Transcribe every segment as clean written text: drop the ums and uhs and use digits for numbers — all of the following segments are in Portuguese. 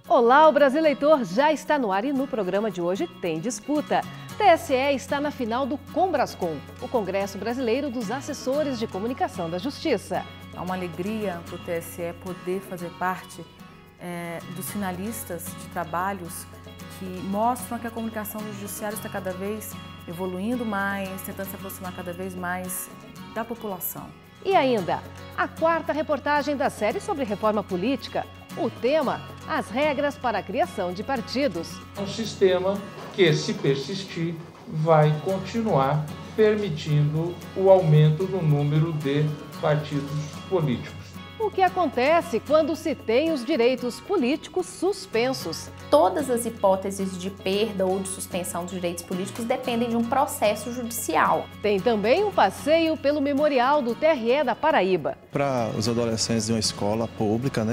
Olá, o Brasil Eleitor já está no ar e no programa de hoje tem disputa. TSE está na final do Combrascom, o Congresso Brasileiro dos Assessores de Comunicação da Justiça. É uma alegria para o TSE poder fazer parte dos finalistas de trabalhos que mostram que a comunicação do Judiciário está cada vez evoluindo mais, tentando se aproximar cada vez mais da população. E ainda, a quarta reportagem da série sobre reforma política. O tema, as regras para a criação de partidos. Um sistema que, se persistir, vai continuar permitindo o aumento do número de partidos políticos. O que acontece quando se tem os direitos políticos suspensos? Todas as hipóteses de perda ou de suspensão dos direitos políticos dependem de um processo judicial. Tem também um passeio pelo memorial do TRE da Paraíba. Para os adolescentes de uma escola pública,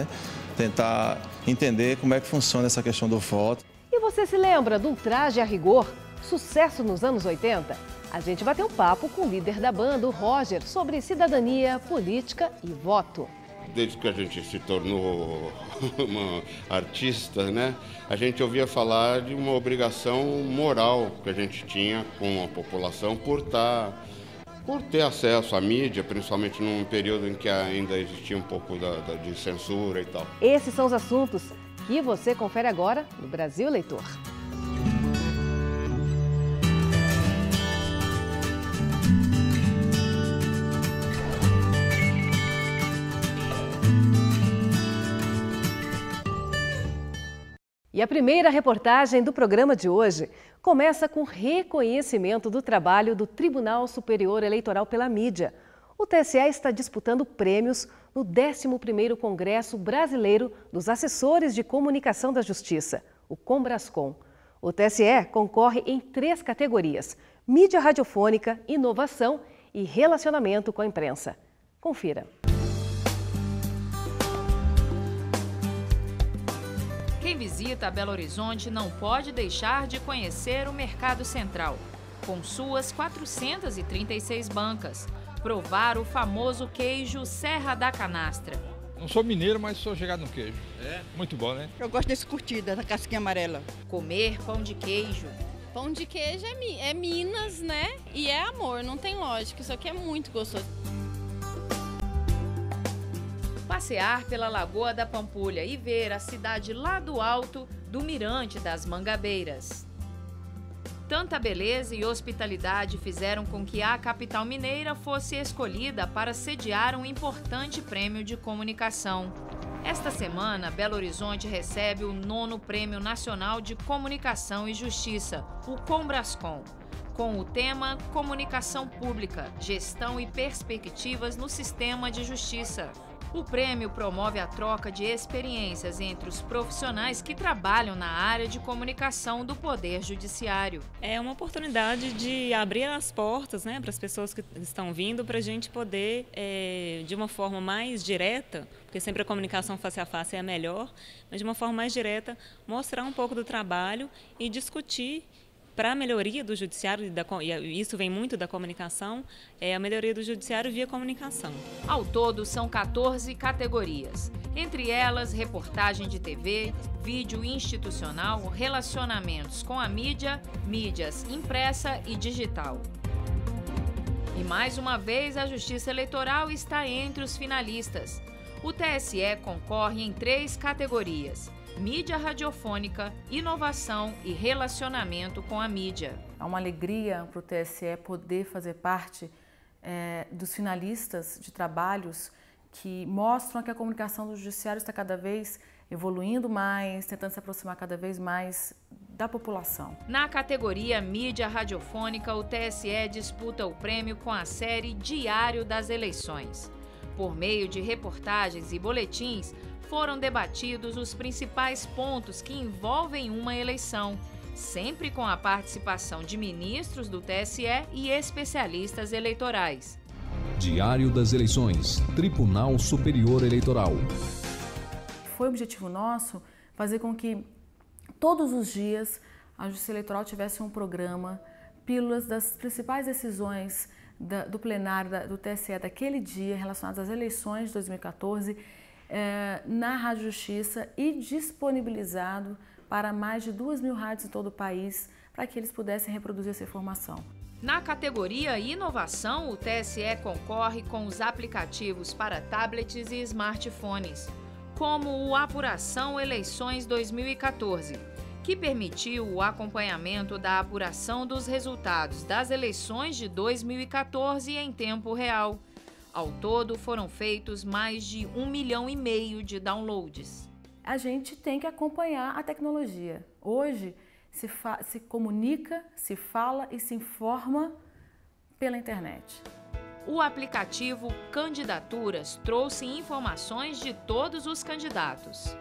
tentar entender como é que funciona essa questão do voto. E você se lembra do Traje a Rigor, sucesso nos anos 80? A gente bateu um papo com o líder da banda, o Roger, sobre cidadania, política e voto. Desde que a gente se tornou uma artista, a gente ouvia falar de uma obrigação moral que a gente tinha com a população por ter acesso à mídia, principalmente num período em que ainda existia um pouco de censura e tal. Esses são os assuntos que você confere agora no Brasil Eleitor. E a primeira reportagem do programa de hoje começa com reconhecimento do trabalho do Tribunal Superior Eleitoral pela mídia. O TSE está disputando prêmios no 11º Congresso Brasileiro dos Assessores de Comunicação da Justiça, o Combrascom. O TSE concorre em 3 categorias: mídia radiofônica, inovação e relacionamento com a imprensa. Confira. Quem visita Belo Horizonte não pode deixar de conhecer o Mercado Central, com suas 436 bancas. Provar o famoso queijo Serra da Canastra. Não sou mineiro, mas sou chegado no queijo. É? Muito bom, né? Eu gosto desse curtida, da casquinha amarela. Comer pão de queijo. Pão de queijo é Minas, E é amor, não tem lógica. Isso aqui é muito gostoso. Passear pela Lagoa da Pampulha e ver a cidade lá do alto do Mirante das Mangabeiras. Tanta beleza e hospitalidade fizeram com que a capital mineira fosse escolhida para sediar um importante prêmio de comunicação. Esta semana, Belo Horizonte recebe o 9º Prêmio Nacional de Comunicação e Justiça, o Combrascom, com o tema Comunicação Pública, Gestão e Perspectivas no Sistema de Justiça. O prêmio promove a troca de experiências entre os profissionais que trabalham na área de comunicação do Poder Judiciário. É uma oportunidade de abrir as portas para as pessoas que estão vindo, para a gente poder, de uma forma mais direta, porque sempre a comunicação face a face é a melhor, mas de uma forma mais direta, mostrar um pouco do trabalho e discutir para a melhoria do judiciário, e isso vem muito da comunicação, a melhoria do judiciário via comunicação. Ao todo, são 14 categorias. Entre elas, reportagem de TV, vídeo institucional, relacionamentos com a mídia, mídias impressa e digital. E mais uma vez, a Justiça Eleitoral está entre os finalistas. O TSE concorre em 3 categorias: mídia radiofônica, inovação e relacionamento com a mídia. É uma alegria para o TSE poder fazer parte dos finalistas de trabalhos que mostram que a comunicação do Judiciário está cada vez evoluindo mais, tentando se aproximar cada vez mais da população. Na categoria mídia radiofônica, o TSE disputa o prêmio com a série Diário das Eleições. Por meio de reportagens e boletins, foram debatidos os principais pontos que envolvem uma eleição, sempre com a participação de ministros do TSE e especialistas eleitorais. Diário das Eleições, Tribunal Superior Eleitoral. Foi objetivo nosso fazer com que todos os dias a Justiça Eleitoral tivesse um programa, pílulas das principais decisões do plenário do TSE daquele dia relacionadas às eleições de 2014, na Rádio Justiça e disponibilizado para mais de 2.000 rádios em todo o país, para que eles pudessem reproduzir essa informação. Na categoria Inovação, o TSE concorre com os aplicativos para tablets e smartphones, como o Apuração Eleições 2014, que permitiu o acompanhamento da apuração dos resultados das eleições de 2014 em tempo real. Ao todo, foram feitos mais de 1,5 milhão de downloads. A gente tem que acompanhar a tecnologia. Hoje, se comunica, se fala e se informa pela internet. O aplicativo Candidaturas trouxe informações de todos os candidatos.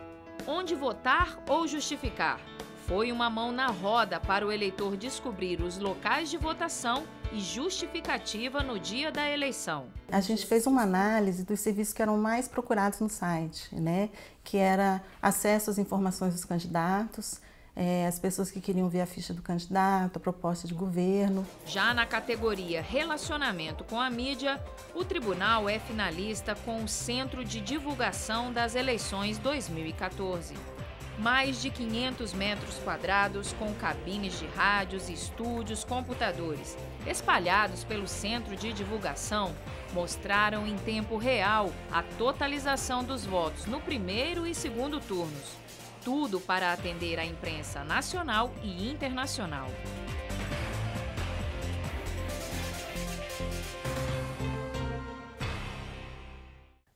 Onde votar ou justificar? Foi uma mão na roda para o eleitor descobrir os locais de votação e justificativa no dia da eleição. A gente fez uma análise dos serviços que eram mais procurados no site, né? Que era acesso às informações dos candidatos, as pessoas que queriam ver a ficha do candidato, a proposta de governo. Já na categoria Relacionamento com a Mídia, o tribunal é finalista com o Centro de Divulgação das Eleições 2014. Mais de 500 metros quadrados com cabines de rádios, estúdios, computadores, espalhados pelo Centro de Divulgação, mostraram em tempo real a totalização dos votos no primeiro e segundo turnos. Tudo para atender a imprensa nacional e internacional.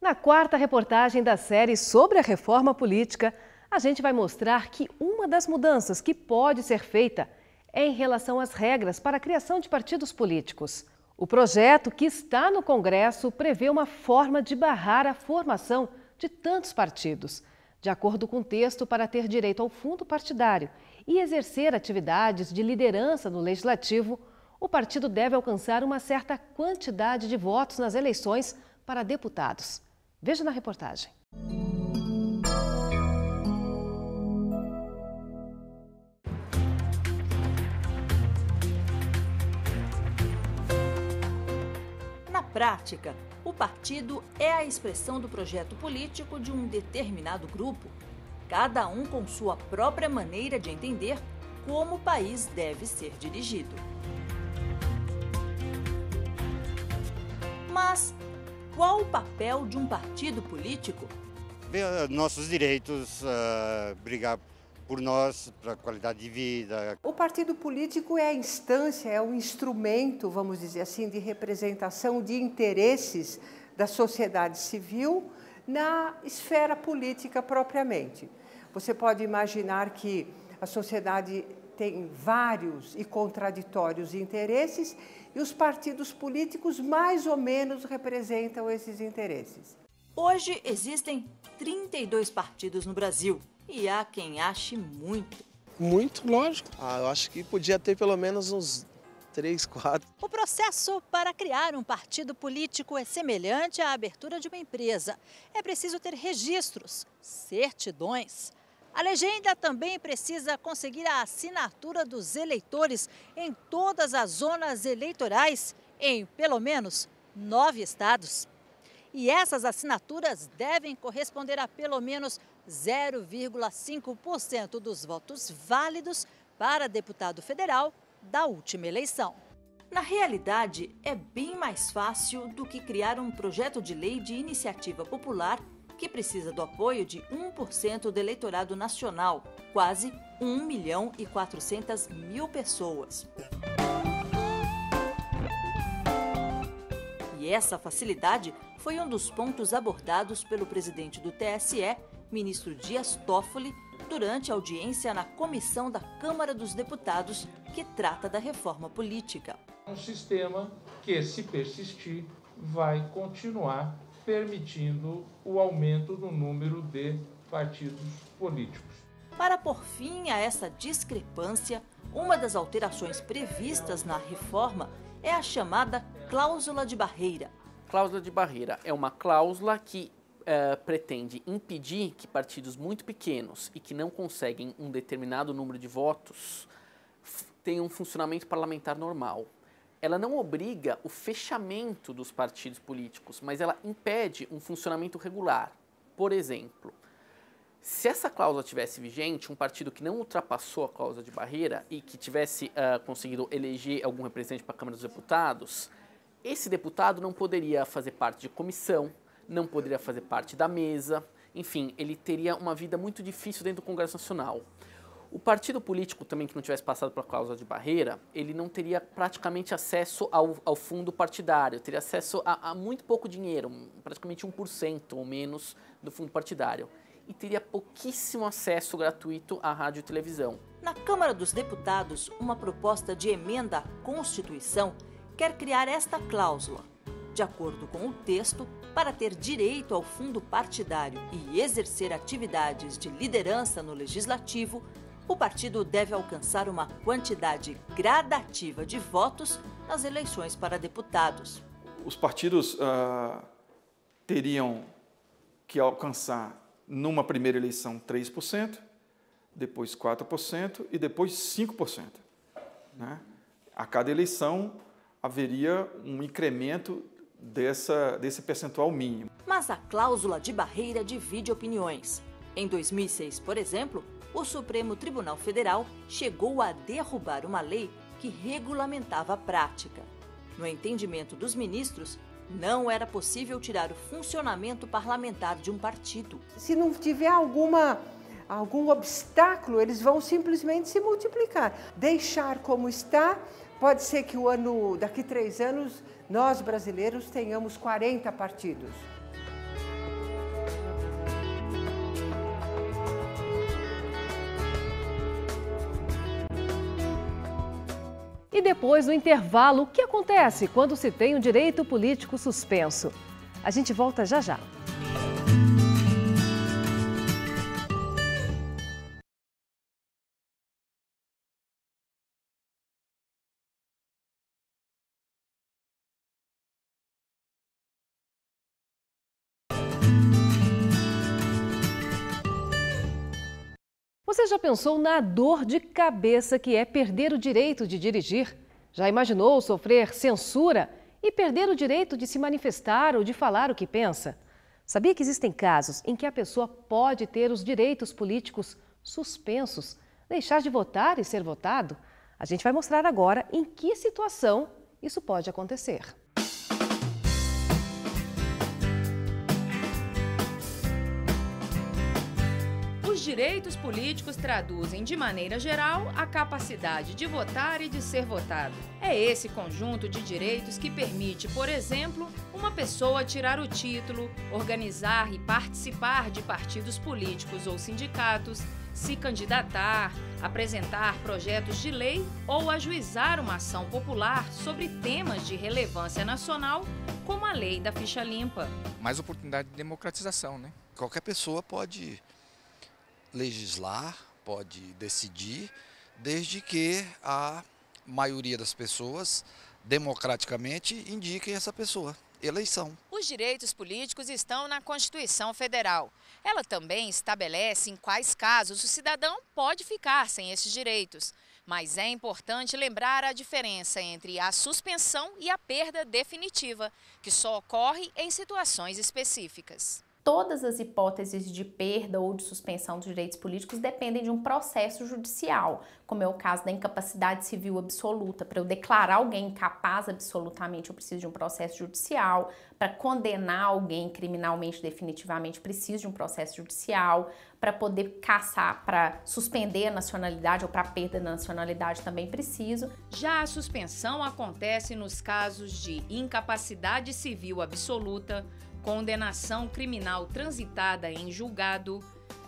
Na quarta reportagem da série sobre a reforma política, a gente vai mostrar que uma das mudanças que pode ser feita é em relação às regras para a criação de partidos políticos. O projeto que está no Congresso prevê uma forma de barrar a formação de tantos partidos. De acordo com o texto, para ter direito ao fundo partidário e exercer atividades de liderança no Legislativo, o partido deve alcançar uma certa quantidade de votos nas eleições para deputados. Veja na reportagem. Na prática, o partido é a expressão do projeto político de um determinado grupo, cada um com sua própria maneira de entender como o país deve ser dirigido. Mas qual o papel de um partido político? Ver nossos direitos, brigar por nós, para a qualidade de vida. O partido político é a instância, é um instrumento, vamos dizer assim, de representação de interesses da sociedade civil na esfera política propriamente. Você pode imaginar que a sociedade tem vários e contraditórios interesses e os partidos políticos mais ou menos representam esses interesses. Hoje existem 32 partidos no Brasil. E há quem ache muito. Muito, lógico. Eu acho que podia ter pelo menos uns 3, 4. O processo para criar um partido político é semelhante à abertura de uma empresa. É preciso ter registros, certidões. A legenda também precisa conseguir a assinatura dos eleitores em todas as zonas eleitorais, em pelo menos 9 estados. E essas assinaturas devem corresponder a pelo menos 0,5% dos votos válidos para deputado federal da última eleição. Na realidade, é bem mais fácil do que criar um projeto de lei de iniciativa popular que precisa do apoio de 1% do eleitorado nacional, quase 1.400.000 pessoas. E essa facilidade foi um dos pontos abordados pelo presidente do TSE, ministro Dias Toffoli, durante a audiência na Comissão da Câmara dos Deputados, que trata da reforma política. Um sistema que, se persistir, vai continuar permitindo o aumento do número de partidos políticos. Para pôr fim a essa discrepância, uma das alterações previstas na reforma é a chamada cláusula de barreira. Cláusula de barreira é uma cláusula que pretende impedir que partidos muito pequenos e que não conseguem um determinado número de votos tenham um funcionamento parlamentar normal. Ela não obriga o fechamento dos partidos políticos, mas ela impede um funcionamento regular. Por exemplo, se essa cláusula tivesse vigente, um partido que não ultrapassou a cláusula de barreira e que tivesse conseguido eleger algum representante para a Câmara dos Deputados, esse deputado não poderia fazer parte de comissão, não poderia fazer parte da mesa, enfim, ele teria uma vida muito difícil dentro do Congresso Nacional. O partido político também que não tivesse passado pela cláusula de barreira, ele não teria praticamente acesso ao fundo partidário, teria acesso a muito pouco dinheiro, praticamente 1% ou menos do fundo partidário, e teria pouquíssimo acesso gratuito à rádio e televisão. Na Câmara dos Deputados, uma proposta de emenda à Constituição quer criar esta cláusula. De acordo com o texto, para ter direito ao fundo partidário e exercer atividades de liderança no Legislativo, o partido deve alcançar uma quantidade gradativa de votos nas eleições para deputados. Os partidos teriam que alcançar, numa primeira eleição, 3%, depois 4% e depois 5%. Né? A cada eleição haveria um incremento desse percentual mínimo. Mas a cláusula de barreira divide opiniões. Em 2006, por exemplo, o Supremo Tribunal Federal chegou a derrubar uma lei que regulamentava a prática. No entendimento dos ministros, não era possível tirar o funcionamento parlamentar de um partido. Se não tiver algum obstáculo, eles vão simplesmente se multiplicar. Deixar como está, pode ser que daqui 3 anos, nós brasileiros tenhamos 40 partidos. E depois do intervalo, o que acontece quando se tem um direito político suspenso? A gente volta já já. Você já pensou na dor de cabeça que é perder o direito de dirigir? Já imaginou sofrer censura e perder o direito de se manifestar ou de falar o que pensa? Sabia que existem casos em que a pessoa pode ter os direitos políticos suspensos, deixar de votar e ser votado? A gente vai mostrar agora em que situação isso pode acontecer. Os direitos políticos traduzem, de maneira geral, a capacidade de votar e de ser votado. É esse conjunto de direitos que permite, por exemplo, uma pessoa tirar o título, organizar e participar de partidos políticos ou sindicatos, se candidatar, apresentar projetos de lei ou ajuizar uma ação popular sobre temas de relevância nacional, como a lei da ficha limpa. Mais oportunidade de democratização, né? Qualquer pessoa pode legislar, pode decidir, desde que a maioria das pessoas, democraticamente, indiquem essa pessoa. Eleição. Os direitos políticos estão na Constituição Federal. Ela também estabelece em quais casos o cidadão pode ficar sem esses direitos. Mas é importante lembrar a diferença entre a suspensão e a perda definitiva, que só ocorre em situações específicas. Todas as hipóteses de perda ou de suspensão dos direitos políticos dependem de um processo judicial, como é o caso da incapacidade civil absoluta. Para eu declarar alguém incapaz absolutamente, eu preciso de um processo judicial. Para condenar alguém criminalmente definitivamente, preciso de um processo judicial. Para poder cassar, para suspender a nacionalidade ou para perda da nacionalidade também preciso. Já a suspensão acontece nos casos de incapacidade civil absoluta, condenação criminal transitada em julgado,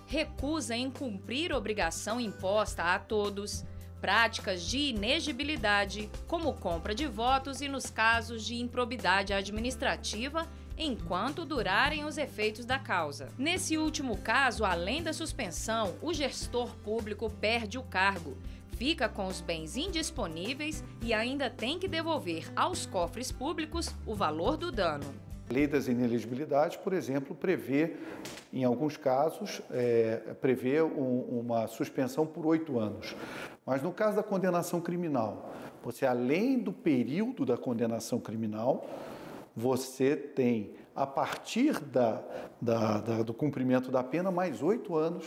recusa em cumprir obrigação imposta a todos, práticas de inegibilidade, como compra de votos e nos casos de improbidade administrativa, enquanto durarem os efeitos da causa. Nesse último caso, além da suspensão, o gestor público perde o cargo, fica com os bens indisponíveis e ainda tem que devolver aos cofres públicos o valor do dano. A lei das inelegibilidades, por exemplo, prevê, em alguns casos, uma suspensão por 8 anos. Mas no caso da condenação criminal, você, além do período da condenação criminal, você tem a partir do cumprimento da pena, mais 8 anos.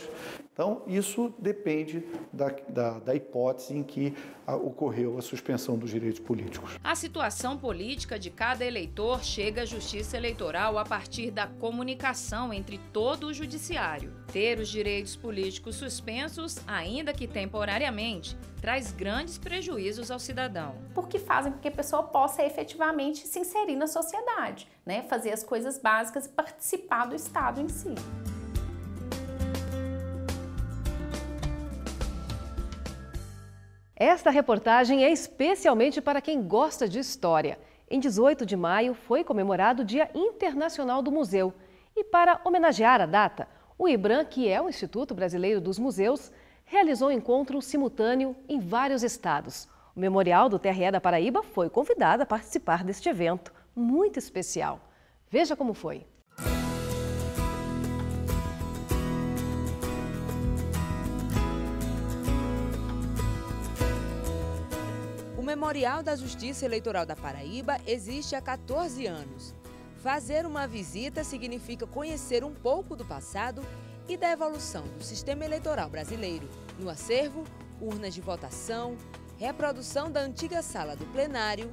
Então, isso depende da hipótese em que ocorreu a suspensão dos direitos políticos. A situação política de cada eleitor chega à Justiça Eleitoral a partir da comunicação entre todo o judiciário. Ter os direitos políticos suspensos, ainda que temporariamente, traz grandes prejuízos ao cidadão. Porque fazem com que a pessoa possa efetivamente se inserir na sociedade, né? Fazer as coisas básicas e participar do Estado em si. Esta reportagem é especialmente para quem gosta de história. Em 18 de maio foi comemorado o Dia Internacional do Museu. E para homenagear a data, o IBRAM, que é o Instituto Brasileiro dos Museus, realizou um encontro simultâneo em vários estados. O Memorial do TRE da Paraíba foi convidado a participar deste evento muito especial. Veja como foi. O Memorial da Justiça Eleitoral da Paraíba existe há 14 anos. Fazer uma visita significa conhecer um pouco do passado e da evolução do sistema eleitoral brasileiro. No acervo, urnas de votação, reprodução da antiga sala do plenário,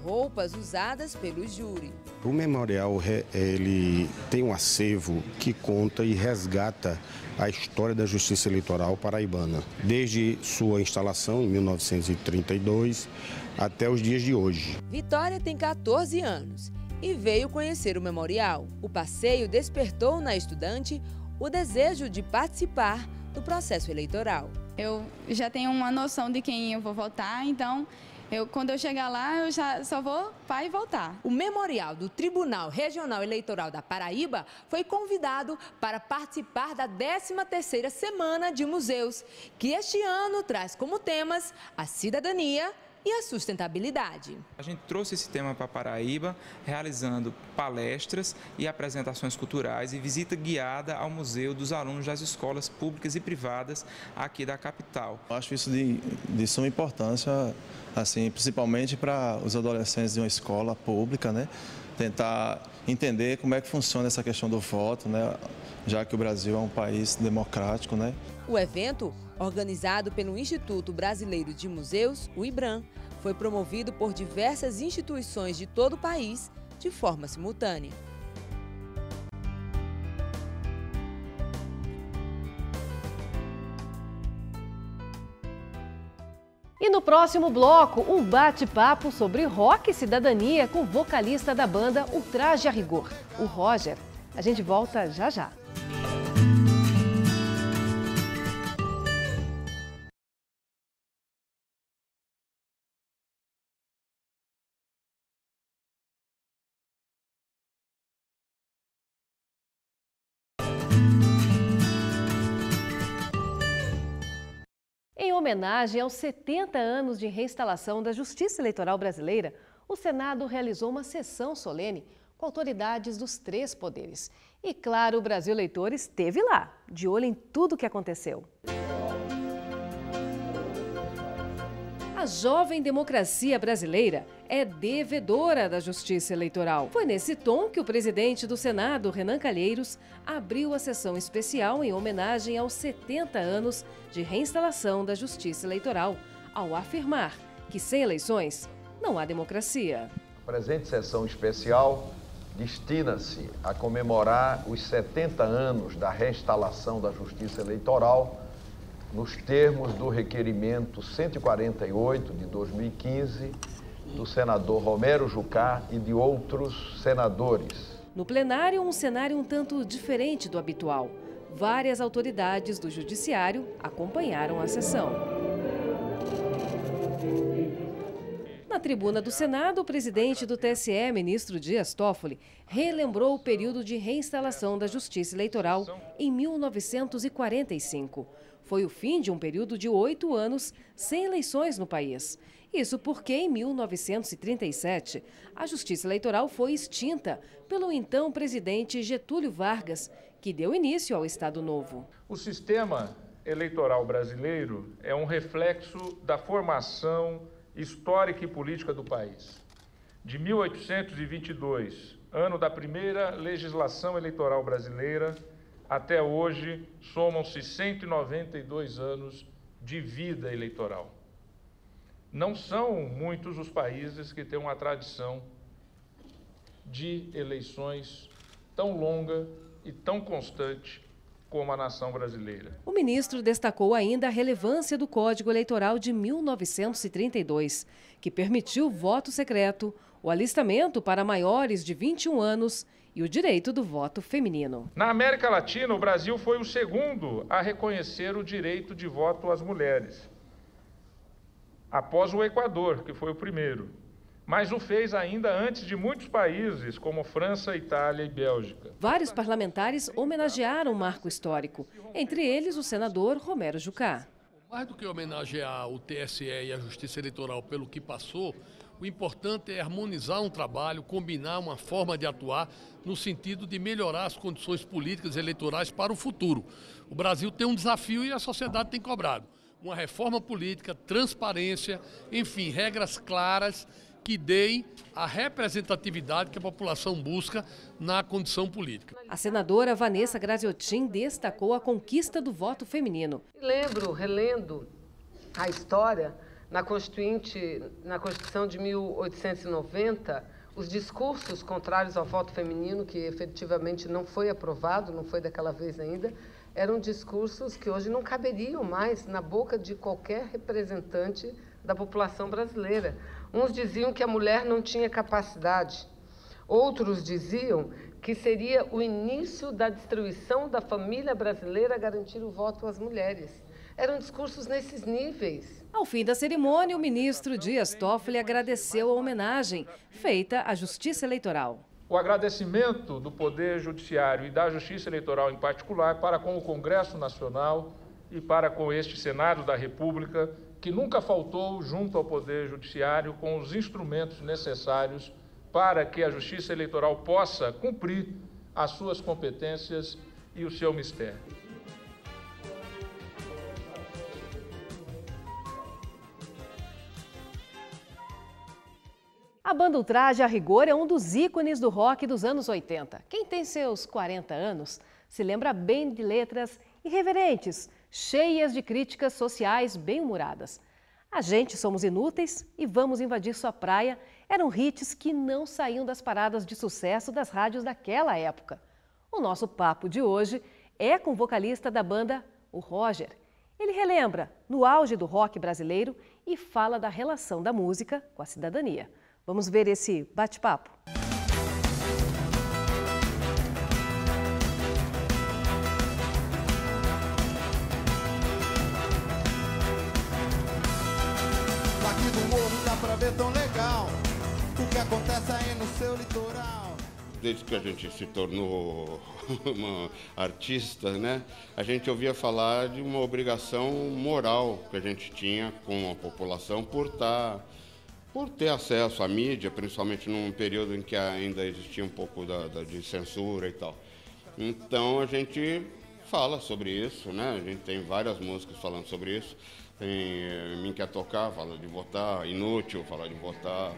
roupas usadas pelos júris. O memorial ele tem um acervo que conta e resgata a história da justiça eleitoral paraibana, desde sua instalação em 1932 até os dias de hoje. Vitória tem 14 anos e veio conhecer o memorial. O passeio despertou na estudante o desejo de participar do processo eleitoral. Eu já tenho uma noção de quem eu vou votar, então quando eu chegar lá, eu já só vou para e voltar. O Memorial do Tribunal Regional Eleitoral da Paraíba foi convidado para participar da 13ª Semana de Museus, que este ano traz como temas a cidadania e a sustentabilidade. A gente trouxe esse tema para Paraíba, realizando palestras e apresentações culturais e visita guiada ao museu dos alunos das escolas públicas e privadas aqui da capital. Eu acho isso de suma importância, assim, principalmente para os adolescentes de uma escola pública, né? Tentar entender como é que funciona essa questão do voto, né? Já que o Brasil é um país democrático, né? O evento, organizado pelo Instituto Brasileiro de Museus, o IBRAM, foi promovido por diversas instituições de todo o país de forma simultânea. E no próximo bloco, um bate-papo sobre rock e cidadania com o vocalista da banda Ultraje a Rigor, o Roger. A gente volta já já. Em homenagem aos 70 anos de reinstalação da Justiça Eleitoral Brasileira, o Senado realizou uma sessão solene com autoridades dos 3 poderes. E, claro, o Brasil Eleitor esteve lá, de olho em tudo o que aconteceu. A jovem democracia brasileira é devedora da Justiça Eleitoral. Foi nesse tom que o presidente do Senado, Renan Calheiros, abriu a sessão especial em homenagem aos 70 anos de reinstalação da Justiça Eleitoral, ao afirmar que sem eleições não há democracia. A presente sessão especial destina-se a comemorar os 70 anos da reinstalação da Justiça Eleitoral nos termos do requerimento 148 de 2015 do senador Romero Jucá e de outros senadores. No plenário, um cenário um tanto diferente do habitual. Várias autoridades do judiciário acompanharam a sessão. Na tribuna do Senado, o presidente do TSE, ministro Dias Toffoli, relembrou o período de reinstalação da Justiça Eleitoral em 1945. Foi o fim de um período de 8 anos sem eleições no país. Isso porque, em 1937, a Justiça Eleitoral foi extinta pelo então presidente Getúlio Vargas, que deu início ao Estado Novo. O sistema eleitoral brasileiro é um reflexo da formação histórica e política do país. De 1822 ano da primeira legislação eleitoral brasileira, até hoje somam-se 192 anos de vida eleitoral. Não são muitos os países que têm uma tradição de eleições tão longa e tão constante como a nação brasileira. O ministro destacou ainda a relevância do Código Eleitoral de 1932, que permitiu o voto secreto, o alistamento para maiores de 21 anos e o direito do voto feminino. Na América Latina, o Brasil foi o segundo a reconhecer o direito de voto às mulheres, após o Equador, que foi o primeiro, mas o fez ainda antes de muitos países, como França, Itália e Bélgica. Vários parlamentares homenagearam o marco histórico, entre eles o senador Romero Jucá. Mais do que homenagear o TSE e a Justiça Eleitoral pelo que passou, o importante é harmonizar um trabalho, combinar uma forma de atuar no sentido de melhorar as condições políticas e eleitorais para o futuro. O Brasil tem um desafio e a sociedade tem cobrado. Uma reforma política, transparência, enfim, regras claras que deem a representatividade que a população busca na condição política. A senadora Vanessa Graziotin destacou a conquista do voto feminino. Relendo a história, na Constituição de 1890, os discursos contrários ao voto feminino, que efetivamente não foi aprovado, não foi daquela vez ainda, eram discursos que hoje não caberiam mais na boca de qualquer representante da população brasileira. Uns diziam que a mulher não tinha capacidade, outros diziam que seria o início da destruição da família brasileira garantir o voto às mulheres. Eram discursos nesses níveis. Ao fim da cerimônia, o ministro Dias Toffoli agradeceu a homenagem feita à Justiça Eleitoral. O agradecimento do Poder Judiciário e da Justiça Eleitoral em particular para com o Congresso Nacional e para com este Senado da República, que nunca faltou junto ao Poder Judiciário com os instrumentos necessários para que a Justiça Eleitoral possa cumprir as suas competências e o seu mistério. A banda Ultraje a Rigor é um dos ícones do rock dos anos 80. Quem tem seus 40 anos se lembra bem de letras irreverentes, cheias de críticas sociais bem-humoradas. A Gente Somos Inúteis e Vamos Invadir Sua Praia eram hits que não saíam das paradas de sucesso das rádios daquela época. O nosso papo de hoje é com o vocalista da banda, o Roger. Ele relembra no auge do rock brasileiro e fala da relação da música com a cidadania. Vamos ver esse bate-papo? Aqui do morro dá pra ver tão legal o que acontece aí no seu litoral. Desde que a gente se tornou uma artista, né, a gente ouvia falar de uma obrigação moral que a gente tinha com a população por ter acesso à mídia, principalmente num período em que ainda existia um pouco de censura e tal. Então a gente fala sobre isso, né? A gente tem várias músicas falando sobre isso. Tem Mim Quer Tocar, fala de votar, Inútil, fala de votar. A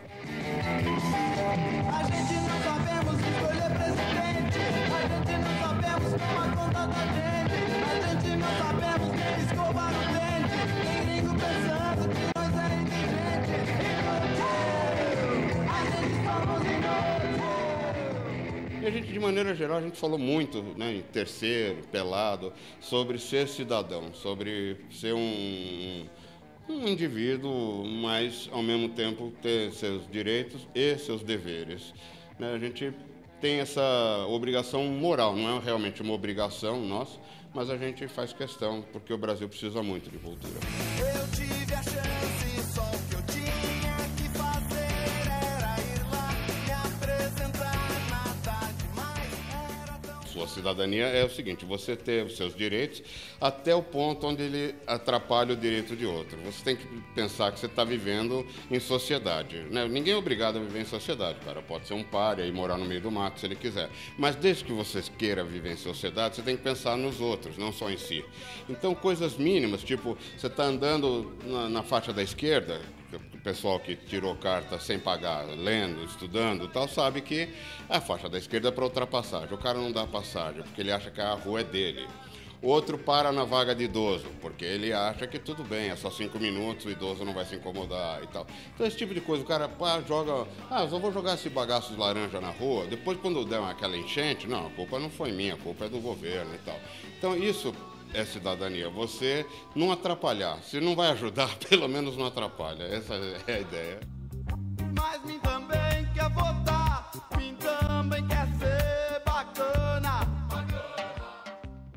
gente não sabemos escolher presidente, a gente não sabemos tomar conta da gente, a gente não sabemos quem escovar o dente, tem gringo pensando que nós é inteligente. A gente somos inúteis. E a gente, de maneira geral, a gente falou muito, né, em Terceiro, Pelado, sobre ser cidadão, sobre ser um indivíduo, mas, ao mesmo tempo, ter seus direitos e seus deveres. Né, a gente tem essa obrigação moral, não é realmente uma obrigação nossa, mas a gente faz questão, porque o Brasil precisa muito de cultura. Eu tive a chance, só o que eu tinha que fazer era ir lá, me apresentar, nada demais, era tão... Sua cidadania é o seguinte, você ter os seus direitos até o ponto onde ele atrapalha o direito de outro. Você tem que pensar que você está vivendo em sociedade, né? Ninguém é obrigado a viver em sociedade, cara. Pode ser um pária e morar no meio do mato se ele quiser. Mas desde que você queira viver em sociedade, você tem que pensar nos outros, não só em si. Então, coisas mínimas, tipo, você está andando na faixa da esquerda, o pessoal que tirou carta sem pagar, lendo, estudando e tal, sabe que a faixa da esquerda é para ultrapassagem. O cara não dá passagem porque ele acha que a rua é dele. Outro para na vaga de idoso, porque ele acha que tudo bem, é só 5 minutos, o idoso não vai se incomodar e tal. Então esse tipo de coisa, o cara joga, eu só vou jogar esse bagaço de laranja na rua, depois quando der aquela enchente, não, a culpa não foi minha, a culpa é do governo e tal. Então isso é cidadania, você não atrapalhar, se não vai ajudar, pelo menos não atrapalha, essa é a ideia. Mas mim também quer votar, mim também quer ser bacana.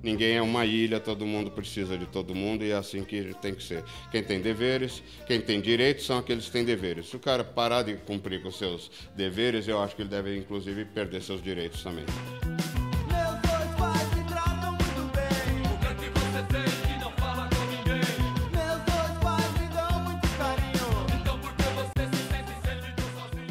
Ninguém é uma ilha, todo mundo precisa de todo mundo e é assim que tem que ser. Quem tem deveres, quem tem direitos são aqueles que têm deveres. Se o cara parar de cumprir com seus deveres, eu acho que ele deve, inclusive, perder seus direitos também. Meus dois pais me tratam muito bem. O que é que você tem que não fala com ninguém? Meus dois pais me dão muito carinho. Então por que você se sente sempre tão sozinho?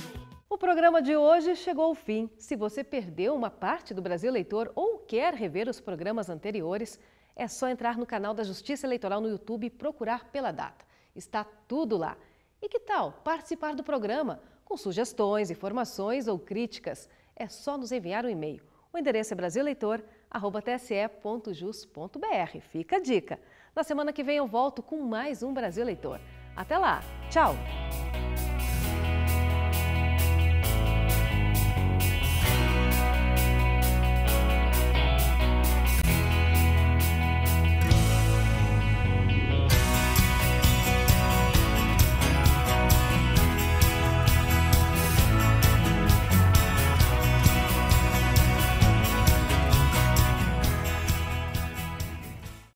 O programa de hoje chegou ao fim. Se você perdeu uma parte do Brasil Eleitor ou quer rever os programas anteriores, é só entrar no canal da Justiça Eleitoral no YouTube e procurar pela data. Está tudo lá. E que tal participar do programa com sugestões, informações ou críticas? É só nos enviar um e-mail. O endereço é brasileitor@tse.jus.br. Fica a dica. Na semana que vem eu volto com mais um Brasil Eleitor. Até lá. Tchau!